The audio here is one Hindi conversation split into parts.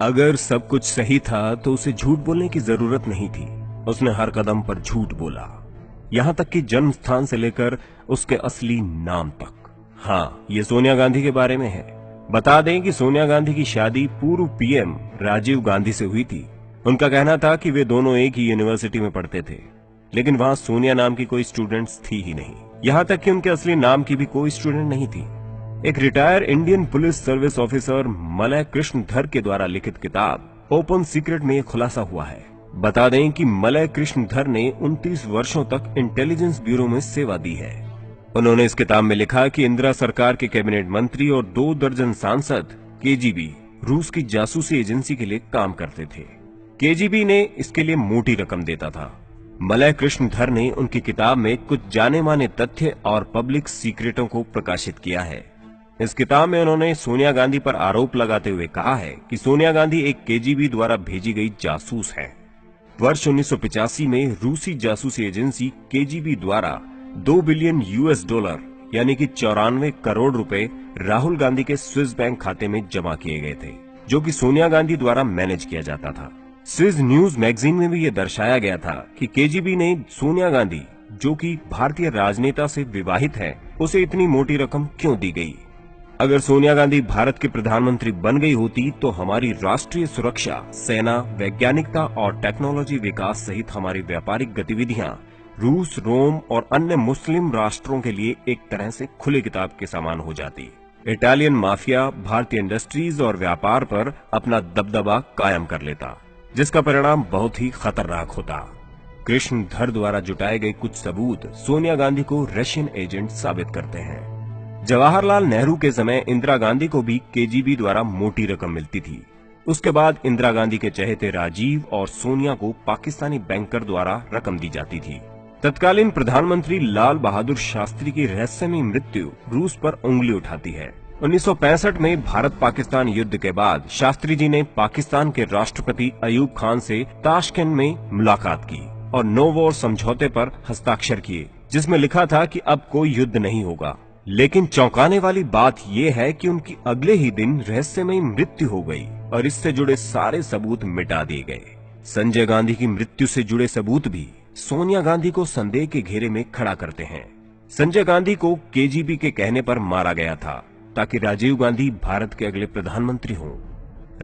अगर सब कुछ सही था तो उसे झूठ बोलने की जरूरत नहीं थी। उसने हर कदम पर झूठ बोला, यहां तक कि जन्म स्थान से लेकर उसके असली नाम तक। हाँ, ये सोनिया गांधी के बारे में है। बता दें कि सोनिया गांधी की शादी पूर्व पीएम राजीव गांधी से हुई थी। उनका कहना था कि वे दोनों एक ही यूनिवर्सिटी में पढ़ते थे, लेकिन वहां सोनिया नाम की कोई स्टूडेंट्स थी ही नहीं। यहां तक कि उनके असली नाम की भी कोई स्टूडेंट नहीं थी। एक retire Indian police service officer Malay Krishnadhar के द्वारा लिखित किताब ओपन सीक्रेट में खुलासा हुआ है। बता दें कि मलय कृष्णधर ने 29 वर्षों तक इंटेलिजेंस ब्यूरो में सेवा दी है। उन्होंने इस किताब में लिखा कि इंदिरा सरकार के कैबिनेट मंत्री और 2 दर्जन सांसद केजीबी रूस की जासूसी एजेंसी के लिए काम करते थे। केजीबी ने इसके लिए मोटी रकम देता था। मलय कृष्णधर ने उनकी किताब में कुछ जाने माने तथ्य और पब्लिक सीक्रेटों को प्रकाशित किया है। इस किताब में उन्होंने सोनिया गांधी पर आरोप लगाते हुए कहा है कि सोनिया गांधी एक केजीबी द्वारा भेजी गई जासूस है। वर्ष 1985 में रूसी जासूसी एजेंसी केजीबी द्वारा 2 बिलियन यूएस डॉलर यानी कि 94 करोड़ रुपए राहुल गांधी के स्विस बैंक खाते में जमा किए गए थे, जो कि सोनिया गांधी द्वारा मैनेज किया जाता था। स्विस न्यूज मैगजीन में भी यह दर्शाया गया था कि केजीबी ने सोनिया गांधी, जो कि भारतीय राजनेता से विवाहित है, उसे इतनी मोटी रकम क्यों दी गई। अगर सोनिया गांधी भारत की प्रधानमंत्री बन गई होती तो हमारी राष्ट्रीय सुरक्षा, सेना, वैज्ञानिकता और टेक्नोलॉजी विकास सहित हमारी व्यापारिक गतिविधियां रूस, रोम और अन्य मुस्लिम राष्ट्रों के लिए एक तरह से खुले किताब के समान हो जाती। इटालियन माफिया भारतीय इंडस्ट्रीज और व्यापार पर अपना दबदबा कायम कर लेता, जिसका परिणाम बहुत ही खतरनाक होता। कृष्णधर द्वारा जुटाए गए कुछ सबूत सोनिया गांधी को रशियन एजेंट साबित करते हैं। जवाहरलाल नेहरू के समय इंदिरा गांधी को भी केजीबी द्वारा मोटी रकम मिलती थी। उसके बाद इंदिरा गांधी के चहेते राजीव और सोनिया को पाकिस्तानी बैंकर द्वारा रकम दी जाती थी। तत्कालीन प्रधानमंत्री लाल बहादुर शास्त्री की रहस्यमयी मृत्यु रूस पर उंगली उठाती है। 1965 में भारत पाकिस्तान युद्ध के बाद शास्त्री जी ने पाकिस्तान के राष्ट्रपति अयूब खान से ताशकंद में मुलाकात की और नो वॉर समझौते पर हस्ताक्षर किए, जिसमें लिखा था कि अब कोई युद्ध नहीं होगा। लेकिन चौंकाने वाली बात यह है कि उनकी अगले ही दिन रहस्यमयी मृत्यु हो गई और इससे जुड़े सारे सबूत मिटा दिए गए। संजय गांधी की मृत्यु से जुड़े सबूत भी सोनिया गांधी को संदेह के घेरे में खड़ा करते हैं। संजय गांधी को केजीबी के कहने पर मारा गया था ताकि राजीव गांधी भारत के अगले प्रधानमंत्री हों।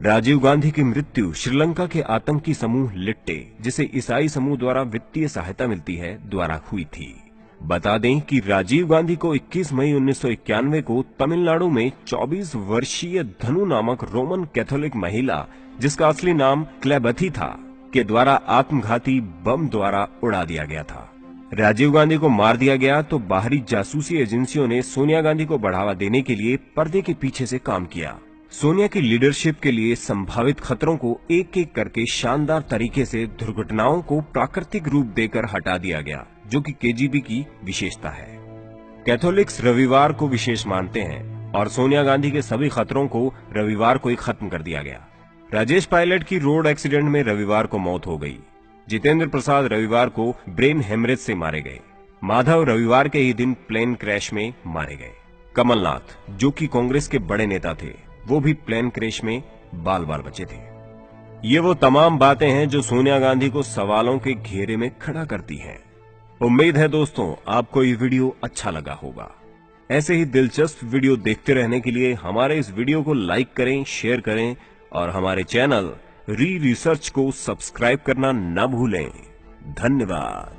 राजीव गांधी की मृत्यु श्रीलंका के आतंकी समूह लिट्टे, जिसे ईसाई समूह द्वारा वित्तीय सहायता मिलती है, द्वारा हुई थी। बता दें कि राजीव गांधी को 21 मई 1991 को तमिलनाडु में 24 वर्षीय धनु नामक रोमन कैथोलिक महिला, जिसका असली नाम क्लेबथी था, के द्वारा आत्मघाती बम द्वारा उड़ा दिया गया था। राजीव गांधी को मार दिया गया तो बाहरी जासूसी एजेंसियों ने सोनिया गांधी को बढ़ावा देने के लिए पर्दे के पीछे से काम किया। सोनिया की लीडरशिप के लिए संभावित खतरों को एक एक करके शानदार तरीके से दुर्घटनाओं को प्राकृतिक रूप देकर हटा दिया गया, जो कि केजीबी की विशेषता है। कैथोलिक्स रविवार को विशेष मानते हैं और सोनिया गांधी के सभी खतरों को रविवार को ही खत्म कर दिया गया। राजेश पायलट की रोड एक्सीडेंट में रविवार को मौत हो गई। जितेंद्र प्रसाद रविवार को ब्रेन हेमरेज से मारे गए। माधव रविवार के ही दिन प्लेन क्रैश में मारे गए। कमलनाथ, जो कि कांग्रेस के बड़े नेता थे, वो भी प्लेन क्रैश में बाल बाल बचे थे। ये वो तमाम बातें हैं जो सोनिया गांधी को सवालों के घेरे में खड़ा करती हैं। उम्मीद है दोस्तों आपको ये वीडियो अच्छा लगा होगा। ऐसे ही दिलचस्प वीडियो देखते रहने के लिए हमारे इस वीडियो को लाइक करें, शेयर करें और हमारे चैनल री रिसर्च को सब्सक्राइब करना न भूलें। धन्यवाद।